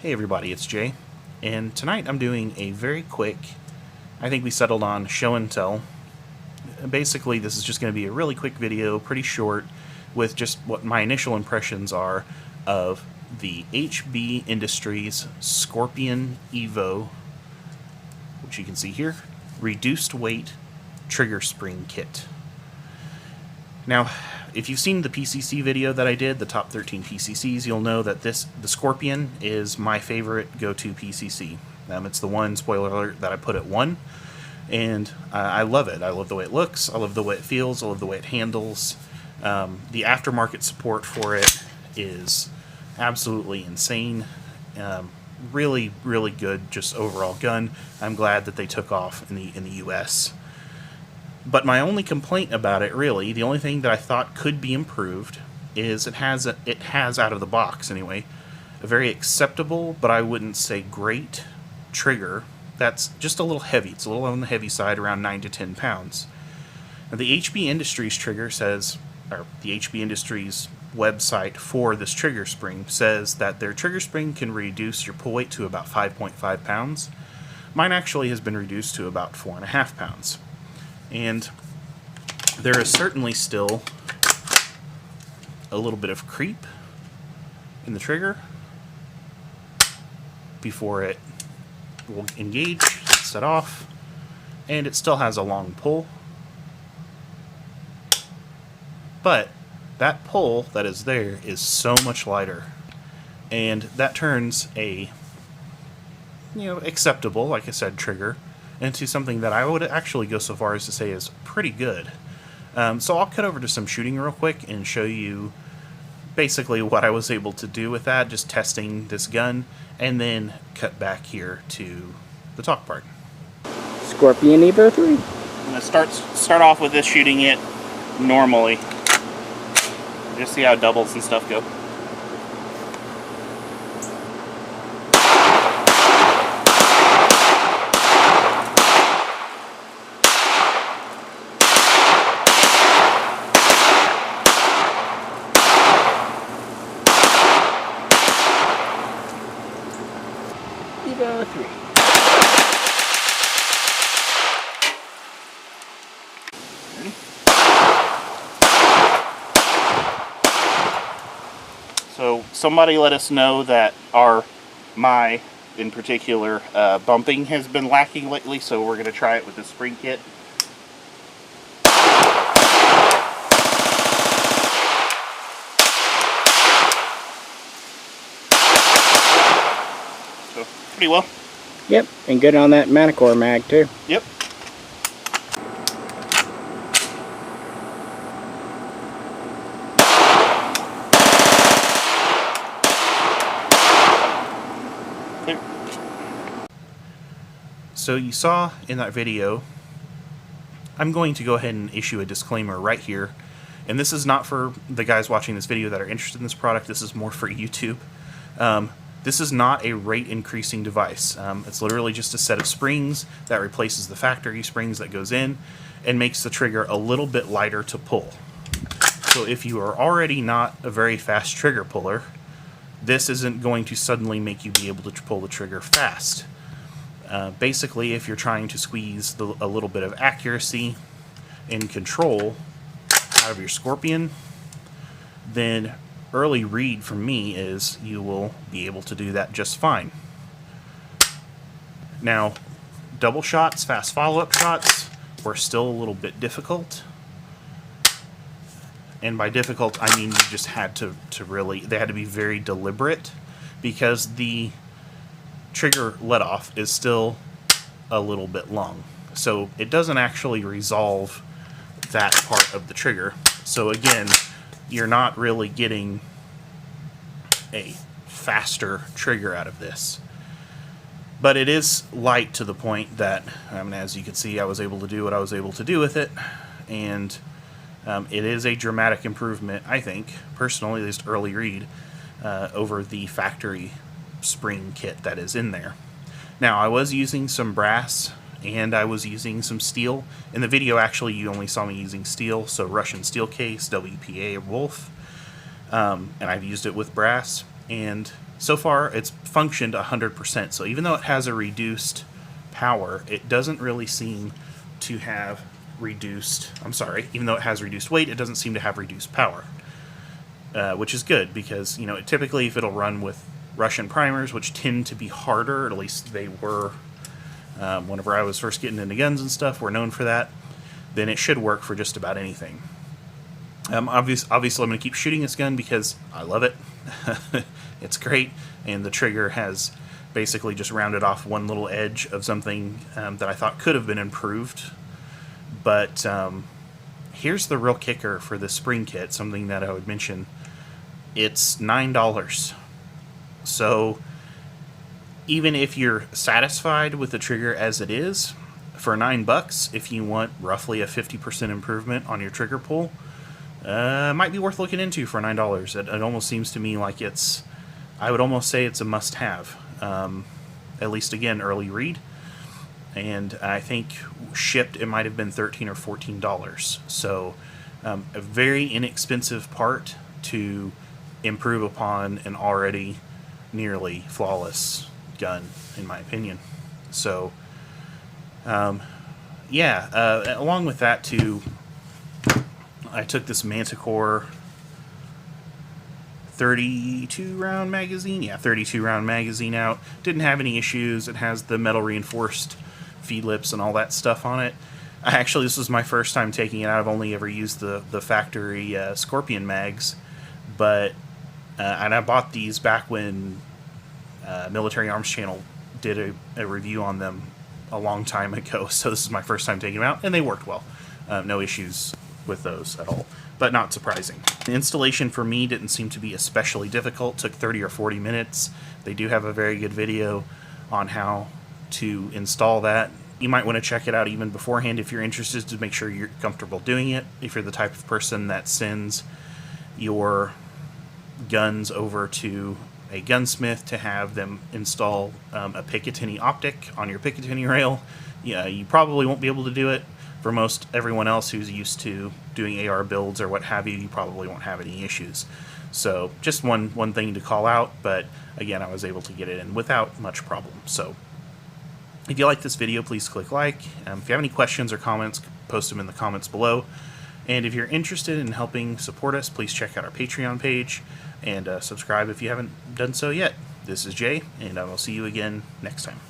Hey everybody, it's Jay, and tonight I'm doing a very quick, I think we settled on show and tell. Basically, this is just going to be a really quick video, pretty short, with just what my initial impressions are of the HB Industries Scorpion Evo, which you can see here, reduced weight trigger spring kit. Now, if you've seen the PCC video that I did, the top 13 PCCs, you'll know that the Scorpion is my favorite go-to PCC. It's the one, spoiler alert, that I put at 1, and I love it. I love the way it looks, I love the way it feels, I love the way it handles. The aftermarket support for it is absolutely insane. Really, really good, just overall gun. I'm glad that they took off in the US. But my only complaint about it, really, the only thing that I thought could be improved, is it has out of the box anyway, a very acceptable, but I wouldn't say great, trigger that's just a little heavy. It's a little on the heavy side, around 9 to 10 pounds. Now, the HB Industries trigger says, or the HB Industries website for this trigger spring says that their trigger spring can reduce your pull weight to about 5.5 pounds. Mine actually has been reduced to about 4.5 pounds. And there is certainly still a little bit of creep in the trigger before it will engage, set off, and it still has a long pull. But that pull that is there is so much lighter, and that turns a acceptable, like I said, trigger into something that I would actually go so far as to say is pretty good. So I'll cut over to some shooting real quick and show you basically what I was able to do with that, just testing this gun, and then cut back here to the talk part. Scorpion Evo3. I'm going to start off with this, shooting it normally. Just see how doubles and stuff go. Evo3. So somebody let us know that my in particular bumping has been lacking lately, so we're going to try it with the spring kit. So pretty well. Yep, and good on that Mishaco mag too. Yep. So you saw in that video, I'm going to go ahead and issue a disclaimer right here, and this is not for the guys watching this video that are interested in this product. This is more for YouTube. This is not a rate increasing device. It's literally just a set of springs that replaces the factory springs that goes in and makes the trigger a little bit lighter to pull. So if you are already not a very fast trigger puller, this isn't going to suddenly make you be able to pull the trigger fast. Basically, if you're trying to squeeze a little bit of accuracy and control out of your Scorpion, then early read from me is you will be able to do that just fine. Now, double shots, fast follow-up shots were still a little bit difficult. And by difficult, I mean you just had to really, they had to be very deliberate, because the trigger let-off is still a little bit long. So it doesn't actually resolve that part of the trigger. So again, you're not really getting a faster trigger out of this. But it is light to the point that, as you can see, I was able to do what I was able to do with it. And it is a dramatic improvement, I think, personally, at least early read, over the factory spring kit that is in there. Now, I was using some brass and I was using some steel. In the video, actually, you only saw me using steel, so Russian steel case, WPA, Wolf, and I've used it with brass, and so far it's functioned 100%. So even though it has a reduced power, it doesn't really seem to have reduced, even though it has reduced weight, it doesn't seem to have reduced power. Which is good, because, you know, typically if it'll run with Russian primers, which tend to be harder, at least they were whenever I was first getting into guns and stuff, we're known for that, then it should work for just about anything. Obviously I'm going to keep shooting this gun because I love it. It's great, and the trigger has basically just rounded off one little edge of something that I thought could have been improved. But here's the real kicker for the spring kit, something that I would mention. It's $9. So even if you're satisfied with the trigger as it is, for $9, if you want roughly a 50% improvement on your trigger pull, might be worth looking into for $9. It almost seems to me like I would almost say it's a must-have. At least, again, early read. And I think shipped it might have been $13 or $14. So a very inexpensive part to improve upon an already nearly flawless gun, in my opinion. So yeah, along with that too, I took this Manticore 32 round magazine. Yeah, 32 round magazine out. Didn't have any issues. It has the metal reinforced feed lips and all that stuff on it. This was my first time taking it out. I've only ever used the factory Scorpion mags, but and I bought these back when Military Arms Channel did a review on them a long time ago. So this is my first time taking them out, and they worked well. No issues with those at all, but not surprising. The installation for me didn't seem to be especially difficult. Took 30 or 40 minutes. They do have a very good video on how to install that. You might want to check it out even beforehand if you're interested, to make sure you're comfortable doing it. If you're the type of person that sends your guns over to a gunsmith to have them install a Picatinny optic on your Picatinny rail, yeah, you probably won't be able to do it. For most everyone else who's used to doing AR builds or what have you, you probably won't have any issues. So just one thing to call out, but again, I was able to get it in without much problem. So if you like this video, please click like. If you have any questions or comments, post them in the comments below. And if you're interested in helping support us, please check out our Patreon page and subscribe if you haven't done so yet. This is Jay, and I will see you again next time.